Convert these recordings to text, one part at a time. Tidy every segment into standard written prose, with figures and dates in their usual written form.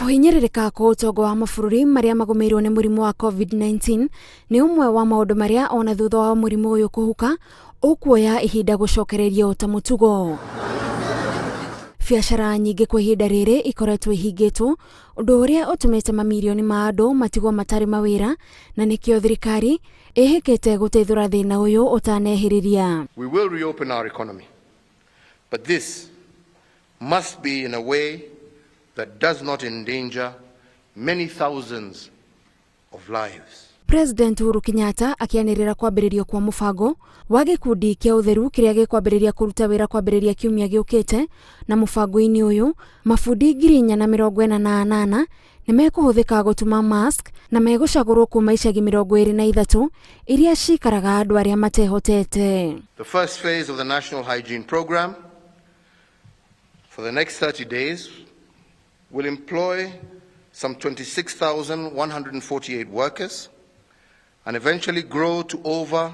Kuhinyĩrĩrĩka kwa ũtonga wa mabũrũri marĩa magomeirwo nĩ mũrimũ wa COVID-19 nĩ ũmwe wa maũndũ marĩa ona thutha wa mũrimũ ũyũ kũhuka ũkuoya ihinda gũcokereria ta mũtugo. Biacara nyingĩ kwa ihinda rĩrĩ ikoretwo ihingĩtwo, ũndũ ũrĩa ũtũmĩte mamirioni ma andũ matigwo matarĩ mawĩra, na nĩkĩo thirikari ĩhĩkĩte gũteithũra thĩna ũyũ ũtanehĩrĩria. We will reopen our economy, but this must be in a way that does not endanger many thousands of lives. President Uhuru Kenyatta akianĩrĩra kwambĩrĩrio kwa mũbango wa gĩkundi kĩa ũtheru kĩrĩa gĩkwambĩrĩria kũruta wĩra kwambĩrĩria kiumia gĩũkĩte, na mũbango-inĩ ũyũ mabundi 448 nĩ mekũhũthĩka gũtuma mask na megũcagũrwo kuma icagi 23 iria cikaraga andũ arĩa matehotete. The first phase of the National Hygiene Program for the next 30 days will employ some 26,148 workers and eventually grow to over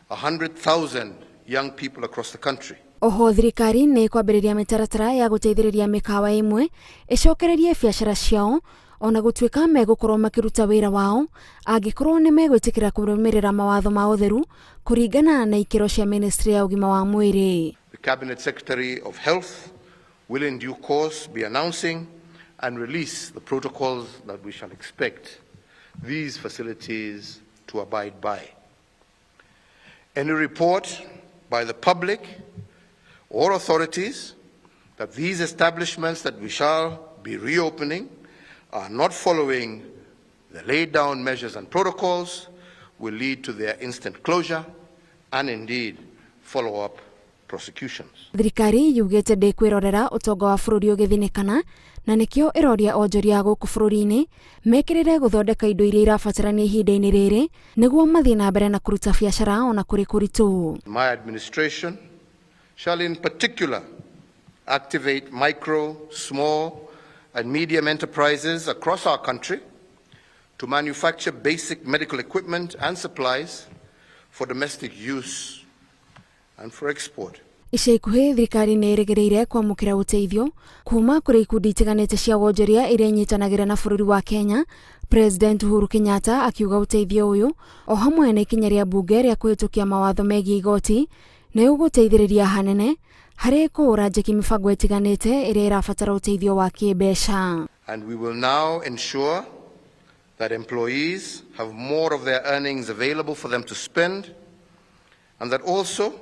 100,000 young people across the country. Oho thirikari nĩ kwambĩrĩria mĩtaratara ya gũteithĩrĩria mĩkawa imwe ĩcokererie biacara ciao, ona gũtuĩka megũkorwo makĩruta wĩra wao angĩkorwo nĩ megwĩtĩkĩra kũrũmĩrĩra mawatho ma ũtheru kũringana na ikĩro cia Ministry ya ũgima wa mwĩrĩ. The Cabinet Secretary of Health will in due course be announcing and release the protocols that we shall expect these facilities to abide by. Any report by the public or authorities that these establishments that we shall be reopening are not following the laid down measures and protocols will lead to their instant closure and indeed follow-up prosecutions. Thirikari yugĩte ndĩkwĩrorera ũtonga wa bũrũri ũgĩthinĩkana, na nĩkĩo ĩroria onjoria gũkũ bũrũri-inĩ mekĩrĩre gũthondeka indo iria irabatarania ihinda-inĩ rĩrĩ nĩguo mathiĩ na mbere na kũruta biacara ona kũrĩ kũritũ. My administration shall in particular activate micro, small and medium enterprises across our country to manufacture basic medical equipment and supplies for domestic use and for export. Ica ikuhĩ thirikari nĩ ĩrĩgĩrĩire kwamũkĩra ũteithio kuma kũrĩ ikundi itiganĩte cia wonjoria iria inyitanagĩra na bũrũri wa Kenya. President Uhuru Kenyatta akiuga ũteithio ũyũ o hamwe na ikinya rĩa mbunge rĩa kũhĩtũkia mawatho megiĩ igoti nĩ ũgũteithĩrĩria hanene harĩ kũhũra njeki mĩbango ĩtiganĩte ĩrĩa ĩrabatara ũteithio wa kĩmbeca. And we will now ensure that employees have more of their earnings available for them to spend, and that also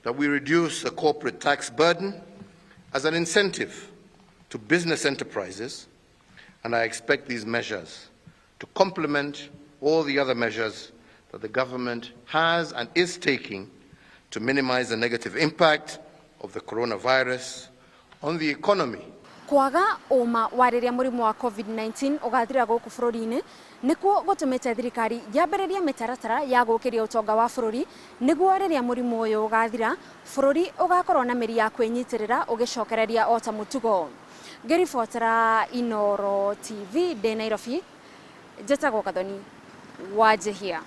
that we reduce the corporate tax burden as an incentive to business enterprises, and I expect these measures to complement all the other measures that the government has and is taking to minimize the negative impact of the coronavirus on the economy. Kwaga ũma wa rĩrĩa mũrimũ wa COVID-19 ũgathira gũkũ bũrũri-inĩ nĩkuo gũtũmĩte thirikari yambĩrĩrie mĩtaratara ya gũkĩria ũtonga wa bũrũri nĩguo rĩrĩa mũrimũ ũyũ ũgathira bũrũri ũgakorwo na mĩri ya kwĩnyitĩrĩra ũgĩcokereria o ta mũtugo. Ngĩribotera Inooro TV ndĩ Nairobi, njĩtagwo Gathoni Wanjihia.